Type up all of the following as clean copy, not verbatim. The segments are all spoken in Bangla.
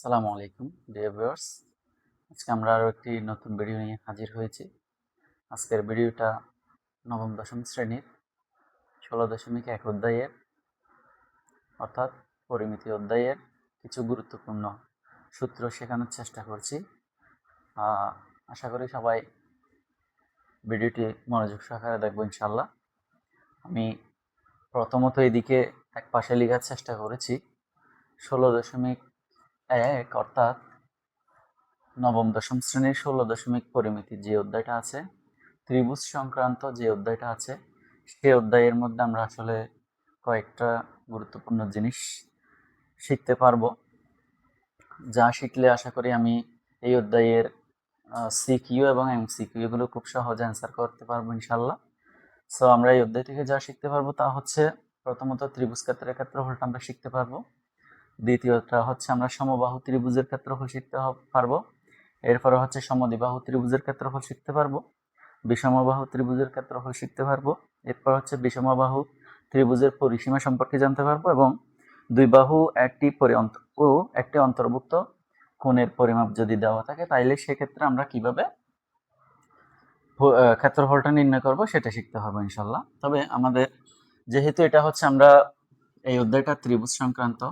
আসসালামু আলাইকুম ডিয়ার ভিউয়ার্স। আজকে আমরা আরও একটি নতুন ভিডিও নিয়ে হাজির হয়েছি। আজকের ভিডিওটা নবম দশম শ্রেণীর 16.1 অধ্যায়ের অর্থাৎ পরিমিতি অধ্যায়ের কিছু গুরুত্বপূর্ণ সূত্র শেখানোর চেষ্টা করছি। আশা করি সবাই ভিডিওটি মনোযোগ সহকারে দেখবো ইনশাল্লাহ। আমি প্রথমত এদিকে এক পাশে লেখার চেষ্টা করেছি 16.1 অর্থাৎ নবম দশম শ্রেণীর 16 পরিমিতি যে অধ্যায়টা আছে, ত্রিভুজ সংক্রান্ত যে অধ্যায়টা আছে, সেই অধ্যায়ের মধ্যে আমরা আসলে কয়েকটা গুরুত্বপূর্ণ জিনিস শিখতে পারবো, যা শিখলে আশা করি আমি এই অধ্যায়ের সিকিউ এবং এমসিকিউ এগুলো খুব সহজে অ্যান্সার করতে পারবো ইনশাল্লাহ। সো আমরা এই অধ্যায় থেকে যা শিখতে পারবো তা হচ্ছে প্রথমত ত্রিভুজ ক্ষেত্রের ক্ষেত্রফলটা আমরা শিখতে পারবো। দ্বিতীয়টা হচ্ছে আমরা সমবাহু ত্রিভুজের ক্ষেত্রফল শিখতে পারবো। এরপরে হচ্ছে সমদ্বিবাহু ত্রিভুজের ক্ষেত্রফল শিখতে পারবো। বিষমবাহু ত্রিভুজের ক্ষেত্রফল শিখতে পারবো। এরপর হচ্ছে বিষমবাহু ত্রিভুজের পরিসীমা সম্পর্কে জানতে পারবো এবং দুই বাহু একটি অন্তর্ভুক্ত কোণের পরিমাপ যদি দেওয়া থাকে তাইলে সেক্ষেত্রে আমরা কিভাবে ক্ষেত্রফলটা নির্ণয় করব সেটা শিখতে হবে ইনশাল্লাহ। তবে আমাদের যেহেতু এটা হচ্ছে আমরা এই অধ্যায়টা ত্রিভুজ সংক্রান্ত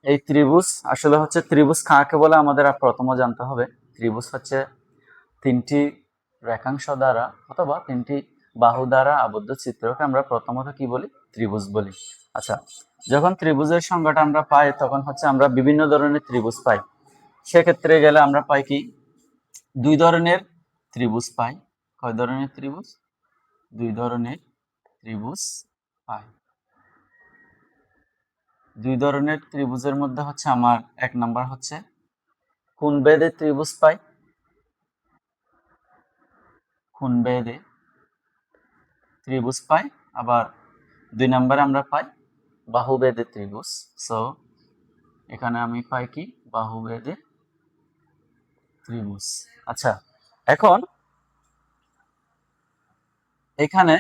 এই ত্রিভুজ আসলে হচ্ছে ত্রিভুজ কাকে বলে আমাদের প্রথমে জানতে হবে। ত্রিভুজ হচ্ছে তিনটি রেখাংশ দ্বারা অথবা তিনটি বাহু দ্বারা আবদ্ধ চিত্রকে আমরা প্রথমত কি বলি? ত্রিভুজ বলি। আচ্ছা, যখন ত্রিভুজের সংজ্ঞাটা আমরা পাই তখন হচ্ছে আমরা বিভিন্ন ধরনের ত্রিভুজ পাই। সেক্ষেত্রে গেলে আমরা পাই কি? দুই ধরনের ত্রিভুজ পাই। কয় ধরনের ত্রিভুজ? দুই ধরনের ত্রিভুজ পাই। দুই ধরনের ত্রিভুজের মধ্যে হচ্ছে আমার এক নাম্বার হচ্ছে কোণভেদে ত্রিভুজ পাই। কোণভেদে ত্রিভুজ পাই। আবার দুই নাম্বারে আমরা পাই বাহুভেদে ত্রিভুজ। সো এখানে আমি পাই কি? বাহুভেদে ত্রিভুজ। আচ্ছা, এখন এখানে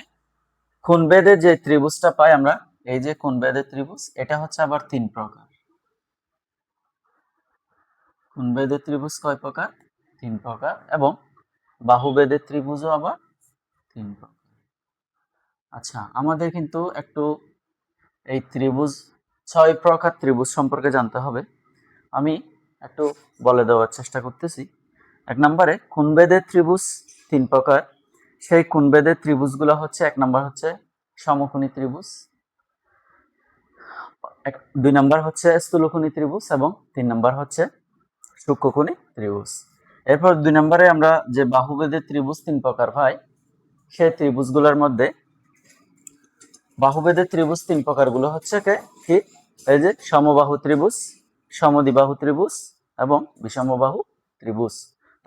কোণভেদে যে ত্রিভুজটা পাই আমরা, এই যে কোণভেদে ত্রিভুজ, এটা হচ্ছে আবার তিন প্রকার। কোণভেদে ত্রিভুজ কয় প্রকার? তিন প্রকার। এবং বাহুভেদে ত্রিভুজও আবার তিন প্রকার। আচ্ছা, আমাদের কিন্তু একটু এই ত্রিভুজ 6 প্রকার ত্রিভুজ সম্পর্কে জানতে হবে। আমি একটু বলে দেওয়ার চেষ্টা করতেছি। এক নম্বরে কোণভেদের ত্রিভুজ তিন প্রকার। সেই কোণভেদের ত্রিভুজগুলো হচ্ছে, এক নম্বর হচ্ছে সমকোণী ত্রিভুজ, দুই নম্বর হচ্ছে স্থূলকোণী ত্রিভুজ এবং তিন নম্বর হচ্ছে সূক্ষ্মকোণী ত্রিভুজ। এরপর দুই নম্বরে আমরা যে বাহুভেদের ত্রিভুজ তিন প্রকার পাই, সেই ত্রিভুজগুলোর মধ্যে বাহুভেদের ত্রিভুজ তিন প্রকারগুলো হচ্ছে কি? এই যে সমবাহু ত্রিভুজ, সমদ্বিবাহু ত্রিভুজ এবং বিষমবাহু ত্রিভুজ।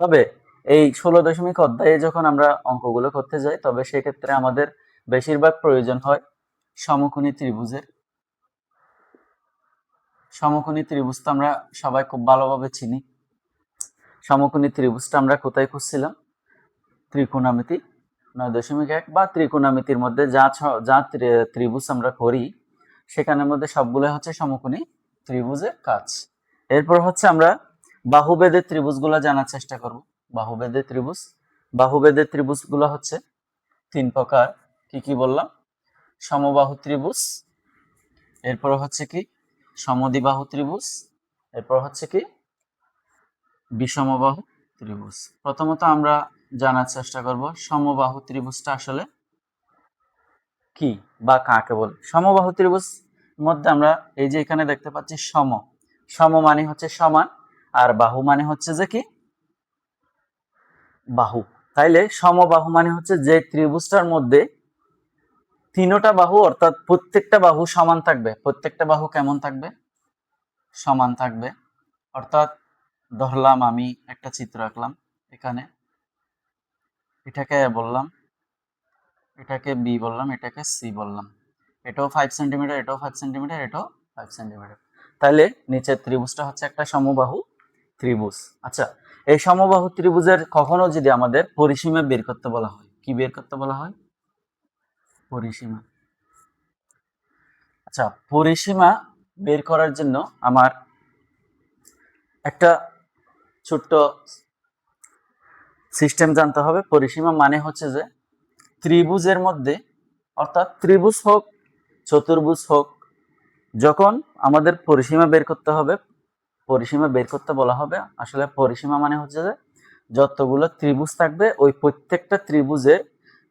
তবে এই 16 অধ্যায়ে যখন আমরা অঙ্কগুলো করতে যাই তবে সেক্ষেত্রে আমাদের বেশিরভাগ প্রয়োজন হয় সমকোণী ত্রিভুজের। সমকোণী ত্রিভুজ তো আমরা সবাই খুব ভালোভাবে চিনি। সমকোণী ত্রিভুজটা আমরা কোথায় খুঁজছিলাম? ত্রিকোণমিতি 9.1 বা ত্রিকোণমিতির মধ্যে যা ত্রিভুজ আমরা করি সেখানের মধ্যে সবগুলো হচ্ছে সমকোণী ত্রিভুজের কাজ। এরপর হচ্ছে আমরা বাহুভেদের ত্রিভুজগুলো জানার চেষ্টা করব। বাহুভেদের ত্রিভুজগুলো হচ্ছে তিন প্রকার। কি কি বললাম? সমবাহু ত্রিভুজ, এরপর হচ্ছে কি সমদ্বিবাহু ত্রিভুজ, এরপর হচ্ছে কি বিষমবাহু ত্রিভুজ। প্রথমত আমরা জানার চেষ্টা করব সমবাহু ত্রিভুজটা আসলে কি বা কাকে বলে। সমবাহু ত্রিভুজ মধ্যে আমরা এই যে এখানে দেখতে পাচ্ছি সম মানে হচ্ছে সমান, আর বাহু মানে হচ্ছে যে কি বাহু। তাইলে সমবাহু মানে হচ্ছে যে ত্রিভুজটার মধ্যে তিনটা বাহু অর্থাৎ প্রত্যেকটা বাহু সমান থাকবে। প্রত্যেকটা বাহু কেমন থাকবে? সমান থাকবে। অর্থাৎ ধরলাম আমি একটা চিত্র আঁকলাম, এখানে এটাকে বললাম, এটাকে বি বললাম, এটাকে সি বললাম, এটাও 5 সেন্টিমিটার, এটাও 5 সেন্টিমিটার, এটাও 5 সেন্টিমিটার। তাহলে নিচের ত্রিভুজটা হচ্ছে একটা সমবাহু ত্রিভুজ। আচ্ছা, এই সমবাহু ত্রিভুজের কখনো যদি আমাদের পরিসীমা বের করতে বলা হয়, কি বের করতে বলা হয়? পরিসীমা। আচ্ছা, পরিসীমা বের করার জন্য আমার একটা ছোট্ট সিস্টেম জানতে হবে। পরিসীমা মানে হচ্ছে যে ত্রিভুজের মধ্যে, অর্থাৎ ত্রিভুজ হোক চতুর্ভুজ হোক, যখন আমাদের পরিসীমা বের করতে হবে, পরিসীমা বের করতে বলা হবে, আসলে পরিসীমা মানে হচ্ছে যে যতগুলো ত্রিভুজ থাকবে ওই প্রত্যেকটা ত্রিভুজে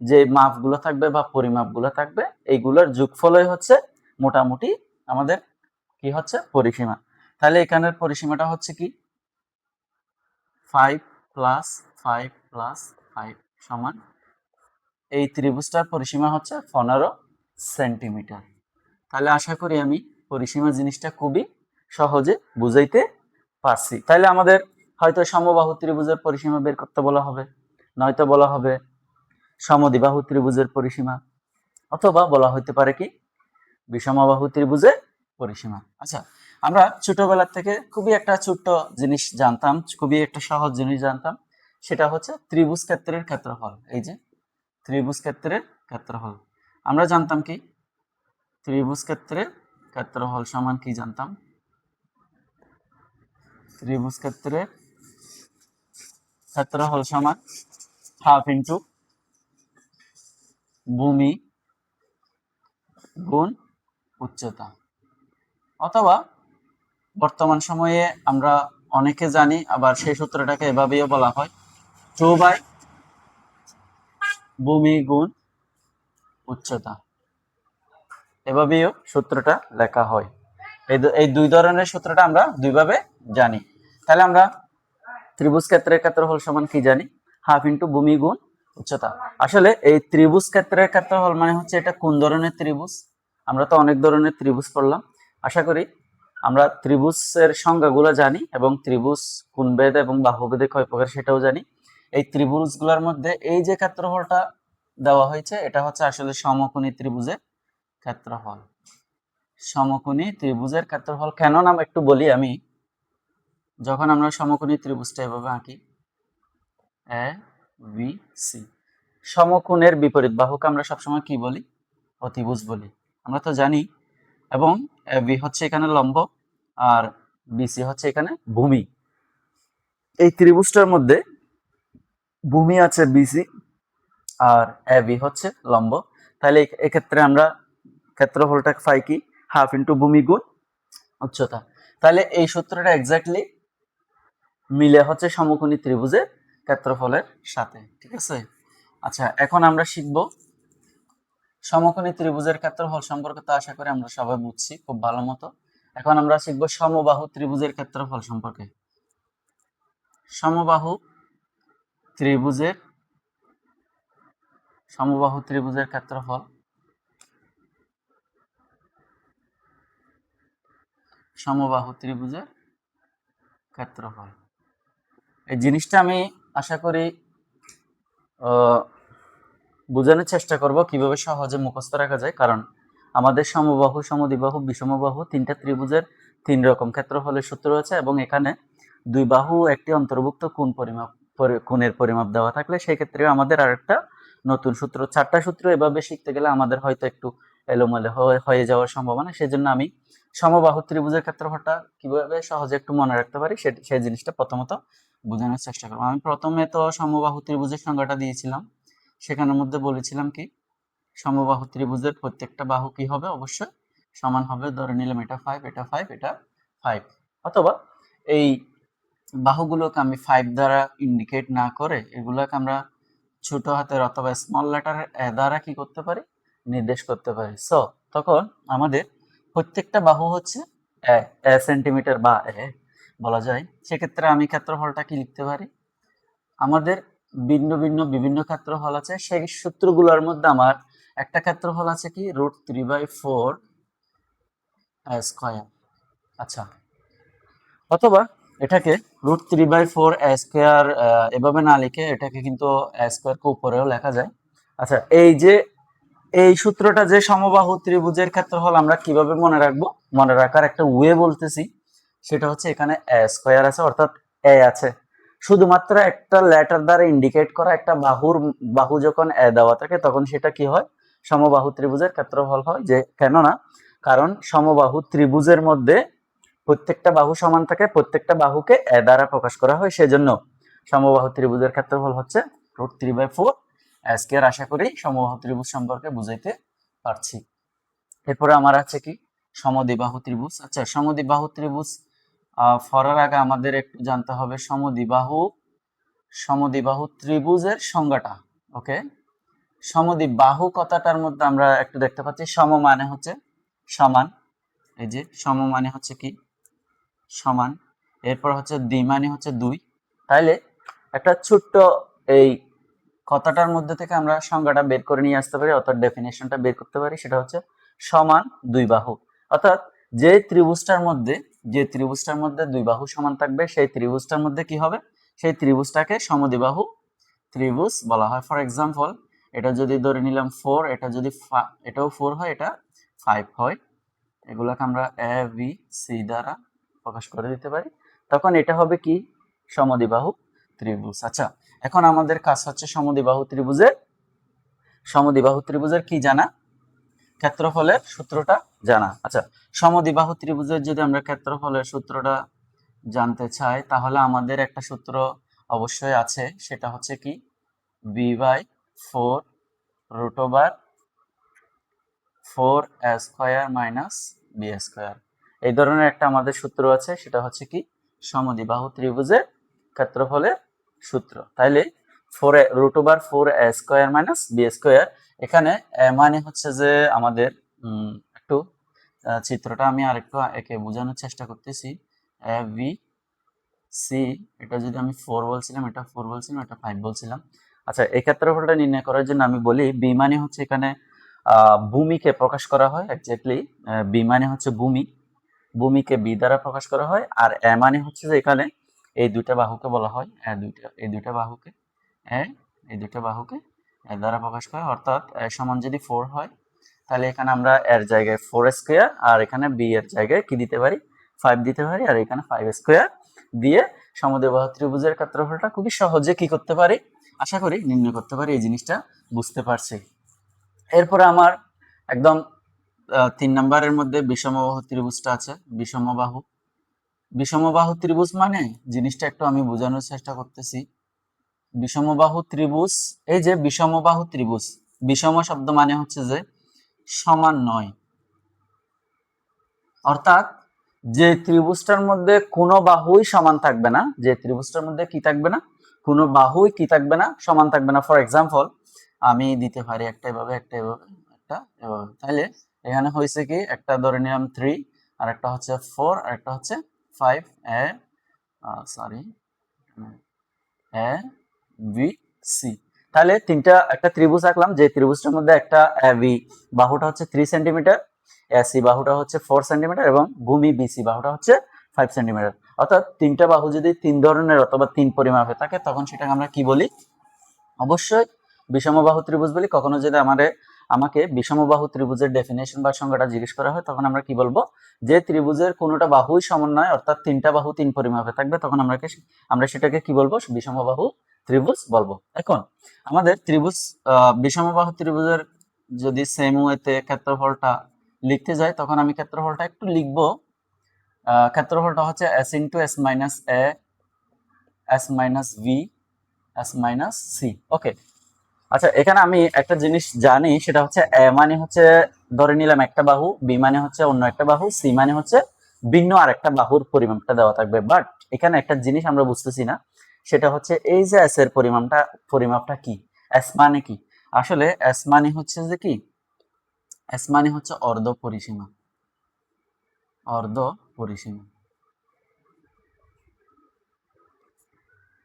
যে মাপগুলো থাকবে বা পরিমাপগুলো থাকবে এইগুলোর যোগফলই হচ্ছে মোটামুটি আমাদের কি হচ্ছে পরিসীমা। তাহলে এখানের পরিসীমাটা হচ্ছে কি 5 প্লাস 5 প্লাস 5 সমান, এই ত্রিভুজটার পরিসীমা হচ্ছে 15 সেন্টিমিটার। তাহলে আশা করি আমি পরিসীমা জিনিসটা খুবই সহজে বুঝাইতে পারছি। তাহলে আমাদের হয়তো সমবাহু ত্রিভুজের পরিসীমা বের করতে বলা হবে, নয়তো বলা হবে সমদ্বিবাহু ত্রিভুজের পরিসীমা, অথবা বলা হইতে পারে কি বিষমবাহু ত্রিভুজের পরিসীমা। আচ্ছা, আমরা ছোটবেলা থেকে খুবই একটা ছোট্ট জিনিস জানতাম, খুবই একটা সহজ জিনিস জানতাম, সেটা হচ্ছে ত্রিভুজ ক্ষেত্রের ক্ষেত্রফল। এই যে ত্রিভুজ ক্ষেত্রের ক্ষেত্রফল আমরা জানতাম কি ত্রিভুজ ক্ষেত্রের ক্ষেত্রফল সমান কি জানতাম, ত্রিভুজ ক্ষেত্রের ক্ষেত্রফল সমান হাফ ইন্টু ভূমি গুণ উচ্চতা, অথবা বর্তমান সময়ে আমরা অনেকে জানি, আবার সেই সূত্রটাকে এভাবেও বলা হয় 2 বাই ভূমি গুণ উচ্চতা, এভাবেও সূত্রটা লেখা হয়। এই দুই ধরনের সূত্রটা আমরা দুইভাবে জানি। তাহলে আমরা ত্রিভুজ ক্ষেত্রের ক্ষেত্রফল সমান কি জানি, হাফ ইন্টু ভূমি গুণ উচ্চতা। আসলে এই ত্রিভুজ ক্ষেত্রের ক্ষেত্রফল মানে হচ্ছে এটা কোন ধরনের ত্রিভুজ, আমরা তো অনেক ধরনের ত্রিভুজ পড়লাম, আশা করি আমরা ত্রিভুজের সংজ্ঞাগুলো জানি এবং ত্রিভুজ কোন ভেদ এবং বাহুভেদে কয় প্রকার সেটাও জানি। এই ত্রিভুজগুলোর মধ্যে এই যে ক্ষেত্রফলটা দেওয়া হয়েছে এটা হচ্ছে আসলে সমকোণী ত্রিভুজের ক্ষেত্রফল। সমকোণী ত্রিভুজের ক্ষেত্রফল কেন নাম একটু বলি আমি। যখন আমরা সমকোণী ত্রিভুজটা এভাবে আঁকি এ বি সি, সমকোণের বিপরীত বাহুকে আমরা সবসময় কি বলি, অতিভুজ বলি, আমরা তো জানি। এবং এ বি হচ্ছে এখানে লম্ব আর বিসি হচ্ছে এখানে ভূমি। এই ত্রিভুজটার মধ্যে ভূমি আছে বিসি আর এ বি হচ্ছে লম্ব। তাহলে এক্ষেত্রে আমরা ক্ষেত্রফলটা পাই কি হাফ ইন্টু ভূমি গুণ উচ্চতা। তাহলে এই সূত্রটা এক্স্যাক্টলি মিলে হচ্ছে সমকোণী ত্রিভুজের ক্ষেত্রফলের সাথে, ঠিক আছে। আচ্ছা, এখন আমরা শিখব সমকোণী ত্রিভুজের ক্ষেত্রফল সম্পর্কে, তো আশা করি আমরা সবাই বুঝছি খুব ভালো মতো। এখন আমরা শিখব সমবাহু ত্রিভুজের ক্ষেত্রফল সম্পর্কে। সমবাহু ত্রিভুজের ক্ষেত্রফল, সমবাহু ত্রিভুজের ক্ষেত্রফল, এই জিনিসটা আমি আশা করি বোঝানোর চেষ্টা করব কিভাবে সহজে মুখস্থ রাখা যায়। কারণ আমাদের সমবাহু, সমদ্বিবাহু, বিষমবাহু তিনটা ত্রিভুজের তিন রকম ক্ষেত্রফলের সূত্র আছে, এবং এখানে দুই বাহু একটি অন্তর্ভুক্ত কোণের পরিমাপ দেওয়া থাকলে সেই ক্ষেত্রে আমাদের আরেকটা নতুন সূত্র, চারটা সূত্র এভাবে শিখতে গেলে আমাদের হয়তো একটু এলোমেলো হয়ে যাওয়ার সম্ভাবনা। সেজন্য আমি সমবাহু ত্রিভুজের ক্ষেত্রফলটা কিভাবে সহজে একটু মনে রাখতে পারি সেই জিনিসটা প্রথমত বোঝানোর চেষ্টা করবো। আমি প্রথমে তো সমবাহু ত্রিভুজের সংজ্ঞাটা দিয়েছিলাম, সেখানের মধ্যে বলেছিলাম কি সমবাহু ত্রিভুজের প্রত্যেকটা বাহু কি হবে, অবশ্যই সমান হবে। ধরে নিলাম এটা 5, এটা 5, এটা 5, অথবা এই বাহুগুলোকে আমি 5 দ্বারা ইন্ডিকেট না করে এগুলোকে আমরা ছোট হাতের অথবা স্মল লেটার এ দ্বারা কি করতে পারি, নির্দেশ করতে পারি। সো তখন আমাদের প্রত্যেকটা বাহু হচ্ছে এ সেন্টিমিটার বা এ বলা যায়। সেক্ষেত্রে আমি ক্ষেত্রফলটা কি লিখতে পারি, আমাদের বিভিন্ন ক্ষেত্রফল আছে, সেই সূত্রগুলোর মধ্যে আমার একটা ক্ষেত্রফল আছে কি √3/4 স্কয়ার। আচ্ছা, অথবা এটাকে √3/4 স্কয়ার এভাবে না লিখে এটাকে কিন্তু স্কয়ারকে উপরেও লেখা যায়। আচ্ছা, এই যে এই সূত্রটা যে সমবাহু ত্রিভুজের ক্ষেত্রফল আমরা কিভাবে মনে রাখবো, মনে রাখার একটা ওয়ে বলতেছি, সেটা হচ্ছে এখানে স্কয়ার আছে, অর্থাৎ এ আছে, শুধুমাত্র একটা লেটার দ্বারা ইন্ডিকেট করা একটা বাহু যখন এ দেওয়া থাকে তখন সেটা কি হয়, সমবাহু ত্রিভুজের ক্ষেত্রফল হয়, যে কেননা কারণ সমবাহু ত্রিভুজের মধ্যে প্রত্যেকটা বাহু সমান থাকে, প্রত্যেকটা বাহুকে এ দ্বারা প্রকাশ করা হয়, সেজন্য সমবাহু ত্রিভুজের ক্ষেত্রফল হচ্ছে √3/4 স্কয়ার। আশা করি সমবাহু ত্রিভুজ সম্পর্কে বুঝাইতে পারছি। এরপরে আমার আছে কি সমদ্বিবাহু ত্রিভুজ। আচ্ছা, সমদ্বিবাহু ত্রিভুজ পড়ার আগে আমাদের একটু জানতে হবে সমদ্বিবাহু ত্রিভুজের সংজ্ঞাটা। ওকে, সমদ্বিবাহু কথাটার মধ্যে আমরা একটু দেখতে পাচ্ছি সম মানে হচ্ছে সমান, এই যে সম মানে হচ্ছে কি সমান, এরপর হচ্ছে দ্বি মানে হচ্ছে দুই। তাইলে একটা ছোট্ট এই কথাটার মধ্যে থেকে আমরা সংজ্ঞাটা বের করে নিয়ে আসতে পারি, অর্থাৎ ডেফিনেশনটা বের করতে পারি, সেটা হচ্ছে সমান দুই বাহু। অর্থাৎ যে ত্রিভুজটার মধ্যে দুই বাহু সমান থাকবে, সেই ত্রিভুজটার মধ্যে কি হবে, সেই ত্রিভুজটাকে সমদ্বিবাহু ত্রিভুজ বলা হয়। ফর এক্সাম্পল, এটা যদি ধরে নিলাম 4, এটা যদি এটাও 4 হয়, এটা 5 হয়, এগুলোকে আমরা এ বি সি দ্বারা প্রকাশ করে দিতে পারি, তখন এটা হবে কি সমদ্বিবাহু ত্রিভুজ। আচ্ছা, এখন আমাদের কাজ হচ্ছে সমদ্বিবাহু ত্রিভুজের কি জানা, ক্ষেত্রফলের সূত্রটা জানা। আচ্ছা, সমদ্বিবাহু ত্রিভুজের যদি আমরা ক্ষেত্রফলের সূত্রটা জানতে চাই, তাহলে আমাদের একটা সূত্র অবশ্যই আছে, সেটা হচ্ছে কি b/4 √4 a² - b²। এই ধরনের একটা আমাদের সূত্র আছে, সেটা হচ্ছে কি সমদ্বিবাহু ত্রিভুজের ক্ষেত্রফলের সূত্র। তাইলে 4 √4 a² - b², এখানে মানে হচ্ছে যে আমাদের একটু চিত্রটা আমি আরেকটু একে বোঝানোর চেষ্টা করতেছি। এ বি সি, এটা যদি আমি 4 বলছিলাম, এটা 4 বলছিলাম, এটা 5 বলছিলাম। আচ্ছা, এই ক্ষেত্রফলটা নির্ণয় করার জন্য আমি বলি বি মানে হচ্ছে এখানে ভূমিকে প্রকাশ করা হয়, এক্স্যাক্টলি বি মানে হচ্ছে ভূমিকে বি দ্বারা প্রকাশ করা হয়, আর এ মানে হচ্ছে যে এখানে এই দুইটা বাহুকে বলা হয় এই দুইটা বাহুকে এ দ্বারা প্রকাশ করা হয়। অর্থাৎ এ সমান যদি 4 হয়, তাহলে এখানে আমরা এর জায়গায় 4² আর এখানে বি এর জায়গায় কি দিতে পারি, 5 দিতে পারি, আর এখানে 5² দিয়ে সমদ্বিবাহু ত্রিভুজের ক্ষেত্রফলটা খুবই সহজে কি করতে পারি, আশা করি নির্ণয় করতে পারি। এই জিনিসটা বুঝতে পারছি। এরপরে আমার একদম 3 নম্বরের মধ্যে বিষমবাহু ত্রিভুজটা আছে। বিষমবাহু ত্রিভুজ মানে জিনিসটা একটু আমি বোঝানোর চেষ্টা করতেছি। বিষমবাহু ত্রিভুজ, এই যে বিষমবাহু ত্রিভুজ, বিষম শব্দ মানে হচ্ছে যে সমান নয়, অর্থাৎ যে ত্রিভুজটার মধ্যে কোনো বাহুই সমান থাকবে না, যে ত্রিভুজটার মধ্যে কি থাকবে না, কোনো বাহুই কি থাকবে না, সমান থাকবে না। ফর এক্সাম্পল, আমি দিতে পারি একটা এভাবে, একটা এভাবে, একটা এভাবে। তাহলে এখানে হয়েছে কি, একটা ধরে নিলাম 3, আর একটা হচ্ছে 4, আর একটা হচ্ছে 5, এ বি সি। তাহলে একটা ত্রিভুজ আঁকলাম, যে ত্রিভুজটার মধ্যে একটা বি বাহুটা হচ্ছে 3 সেন্টিমিটার, এসি বাহুটা হচ্ছে 4 সেন্টিমিটার, এবং ভূমি বিসি বাহুটা হচ্ছে 5 সেন্টিমিটার। অর্থাৎ তিনটা বাহু যদি 3 ধরনের অথবা 3 পরিমাপে থাকে, তখন সেটাকে আমরা কি বলি, অবশ্যই বিষমবাহু ত্রিভুজ বলি। কখনো যদি আমাকে বিষমবাহু ত্রিভুজের ডেফিনেশন বা সংজ্ঞাটা জিজ্ঞেস করা হয়, তখন আমরা কি বলবো, যে ত্রিভুজের কোনোটা বাহুই সমান নয়, অর্থাৎ তিনটা বাহু 3 পরিমাপে থাকবে, তখন আমরা সেটাকে কি বলবো, বিষমবাহু ত্রিভুজ বলবো। এখন আমাদের বিষমবাহু ত্রিভুজের যদি সেম ওয়েতে ক্ষেত্রফলটা লিখতে যাই, তখন আমি ক্ষেত্রফলটা একটু লিখবো। ক্ষেত্রফলটা হচ্ছে s * s - a s - v s - c। ওকে, আচ্ছা, এখানে আমি একটা জিনিস জানি, সেটা হচ্ছে এ মানে হচ্ছে ধরে নিলাম একটা বাহু, বি মানে হচ্ছে অন্য একটা বাহু, সি মানে হচ্ছে ভিন্ন আরেকটা বাহুর পরিমাপটা দেওয়া থাকবে। বাট এখানে একটা জিনিস আমরা বুঝতেছি না, সেটা হচ্ছে এই যে এস এর পরিমাপটা কি, এস মানে কি। আসলে এস মানে হচ্ছে যে কি, এস মানে হচ্ছে অর্ধ পরিসীমা।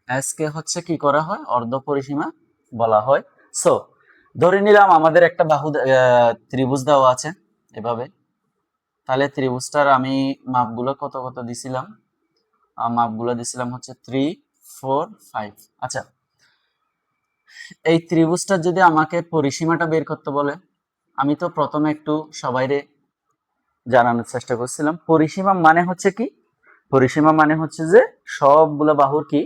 এস কে হচ্ছে কি করা হয়, অর্ধ পরিসীমা বলা হয়। সো ধরে নিলাম আমাদের একটা ত্রিভুজ দেওয়া আছে এভাবে। তাহলে ত্রিভুজটার আমি মাপগুলো কত কত দিছিলাম, মাপগুলো দিছিলাম হচ্ছে 3, 4, 5। আচ্ছা, এই ত্রিভুজটার যদি আমাকে পরিসীমাটা বের করতে বলে, আমি তো প্রথমে একটু সবাইরে জানানোর চেষ্টা করছিলাম, পরিসীমা মানে হচ্ছে কি, পরিসীমা মানে হচ্ছে যে সবগুলো বাহুর কি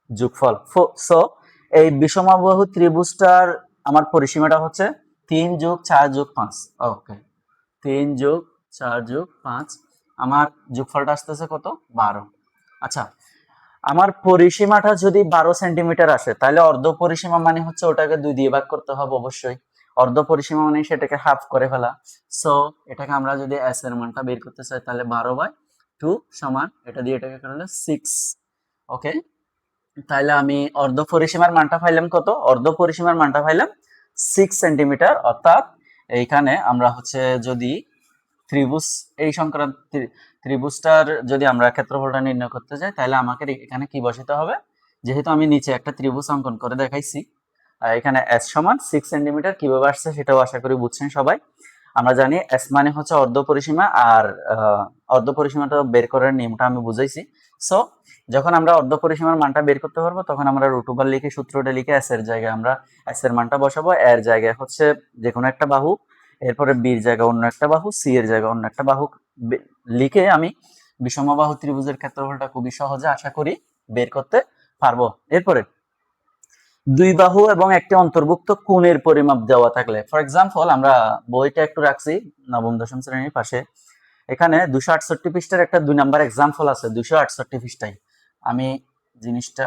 যোগফল। সো এই বিষমবাহু ত্রিভুজটার আমার পরিসীমাটা হচ্ছে 3 যোগ 4 যোগ 5, ওকে 3 যোগ 4 যোগ 5, আমার যোগফলটা আসতেছে কত? 12। আচ্ছা, আমার পরিসীমাটা যদি 12 সেন্টিমিটার আসে, তাহলে অর্ধ পরিসীমা মানে হচ্ছে ওটাকে 2 দিয়ে ভাগ করতে হবে অবশ্যই। অর্ধ পরিসীমা মানে সেটাকে হাফ করে ফেলা। সো এটাকে আমরা যদি এস এর মানটা বের করতে চাই, তাহলে 12/2 সমান এটা দিয়ে এটাকে করলে 6। ওকে, তাহলে আমি অর্ধ পরিসীমার মানটা পাইলাম কত? অর্ধ পরিসীমার মানটা পাইলাম 6 সেন্টিমিটার। অর্থাৎ এইখানে আমরা হচ্ছে যদি ত্রিভুজ এই সংক্রান্ত ত্রিভুজটার যদি আমরা ক্ষেত্রফলটা নির্ণয় করতে যাই, তাহলে আমাকে এখানে কি বসাতে হবে? যেহেতু আমি নিচে একটা ত্রিভুজ অঙ্কন করে দেখাইছি, এখানে এস সমান 6 সেন্টিমিটার কিভাবে আসছে সেটাও আশা করি বুঝছেন সবাই। আমরা জানি এস মানে হচ্ছে অর্ধ পরিসীমা, আর অর্ধ পরিসীমাটা বের করার নিয়মটা আমি বুঝাইছি। সো যখন আমরা অর্ধ পরিসীমার মানটা বের করতে পারবো, তখন আমরা রুট ওভার লিখে সূত্রটা লিখে এস এর জায়গায় আমরা এস এর মানটা বসাবো। এর জায়গায় হচ্ছে যে কোনো একটা বাহু, এরপরে বির জায়গায় অন্য একটা বাহু, সি এর জায়গায় অন্য একটা বাহু লিখে আমি বিষমবাহু ত্রিভুজের ক্ষেত্রফলটা খুবই সহজে আশা করি বের করতে পারবো। এরপরে দুই বাহু এবং একটি অন্তর্ভুক্ত কোণের পরিমাপ দেওয়া থাকলে, ফর এক্সাম্পল আমরা বইটা একটু রাখছি নবম দশম শ্রেণীর পাশে, এখানে 268 পৃষ্ঠার একটা 2 নাম্বার এক্সাম্পল আছে। 268 পৃষ্ঠায় আমি জিনিসটা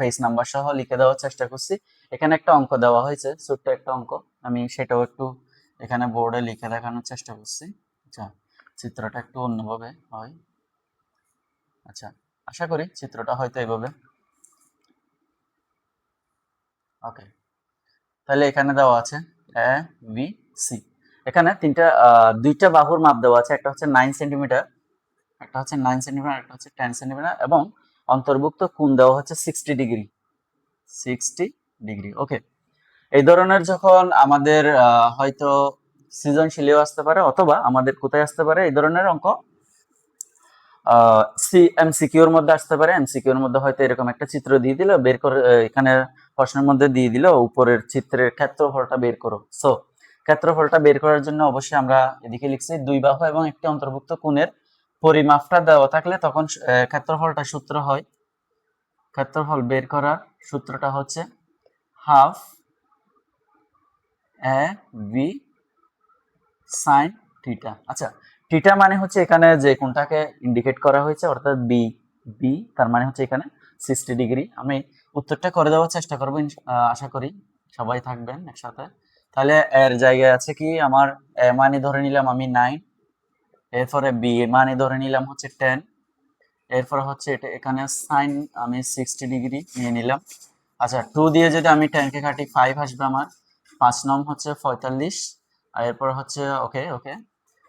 পেজ নাম্বার সহ লিখে দেওয়ার চেষ্টা করছি। এখানে একটা অঙ্ক দেওয়া হয়েছে, ছোট্ট একটা অঙ্ক, আমি সেটাও একটু এখানে বোর্ডে লিখে দেখানোর চেষ্টা করছি। আচ্ছা, চিত্রটা একটু অন্যভাবে হয়। আচ্ছা, আশা করি চিত্রটা হয়তো এইভাবে। ওকে, তাহলে এখানে দেওয়া আছে এ বি সি। এখানে দুইটা বাহুর মাপ দেওয়া আছে, একটা হচ্ছে 9 সেন্টিমিটার, একটা হচ্ছে 9 সেন্টিমিটার, একটা হচ্ছে 10 সেন্টিমিটার, এবং অন্তর্ভুক্ত কোণ দেওয়া হচ্ছে 60 ডিগ্রি। 60 ডিগ্রি। ওকে, এই ধরনের যখন আমাদের হয়তো সৃজনশীলেও আসতে পারে, অথবা আমাদের কোথায় আসতে পারে এই ধরনের অঙ্ক, এমসিকিউর মধ্যে আসতে পারে। এমসিকিউর মধ্যে হয়তো এরকম একটা চিত্র দিয়ে দিল, বের করে এখানে প্রশ্নের মধ্যে দিয়ে দিল উপরের চিত্রের ক্ষেত্রফলটা বের করো। সো ক্ষেত্রফলটা বের করার জন্য অবশ্যই আমরা এদিকে লিখছি দুই বাহু এবং একটি অন্তর্ভুক্ত কোণের পরিমাপটা দেওয়া থাকলে তখন ক্ষেত্রফলটা সূত্র হয়, ক্ষেত্রফল বের করার সূত্রটা হচ্ছে half A B sine theta. আচ্ছা, থিটা মানে হচ্ছে এখানে যে কোণটাকে ইন্ডিকেট করা হয়েছে, অর্থাৎ বি, বি তার মানে হচ্ছে এখানে 60 ডিগ্রি। আমি উত্তরটা করে দেওয়ার চেষ্টা করবো, আশা করি সবাই থাকবেন একসাথে। তাহলে এর জায়গায় আছে কি, আমার এ মানে ধরে নিলাম আমি 9, এরপরে বি মানে ধরে নিলাম হচ্ছে 10, এরপর হচ্ছে এটা এখানে সাইন আমি 60 ডিগ্রি নিয়ে নিলাম। আচ্ছা, 2 দিয়ে যদি আমি 10 কে কাটি 5 আসবে আমার, 5 নং হচ্ছে 45, আর এরপর হচ্ছে ওকে ওকে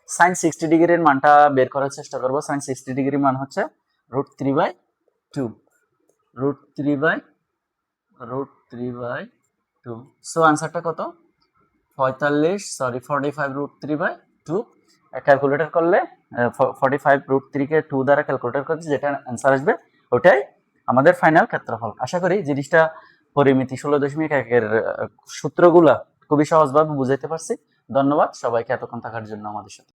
সাইন 60 ডিগ্রির মানটা বের করার চেষ্টা করব। সাইন 60 ডিগ্রির মান হচ্ছে √3/2, √3/2। সো आंसरটা কত? 45 √3/2। ক্যালকুলেটর করলে 45 √3 কে 2 দ্বারা ক্যালকুলেটর করছি, যেটা आंसर আসবে ওটাই আমাদের ফাইনাল ক্ষেত্রফল। আশা করি জিনিসটা পরিমিতি 16.1 এর সূত্রগুলা খুবই সহজভাবে বুঝাইতে পারছি। ধন্যবাদ সবাইকে এতক্ষণ থাকার জন্য আমাদের সাথে।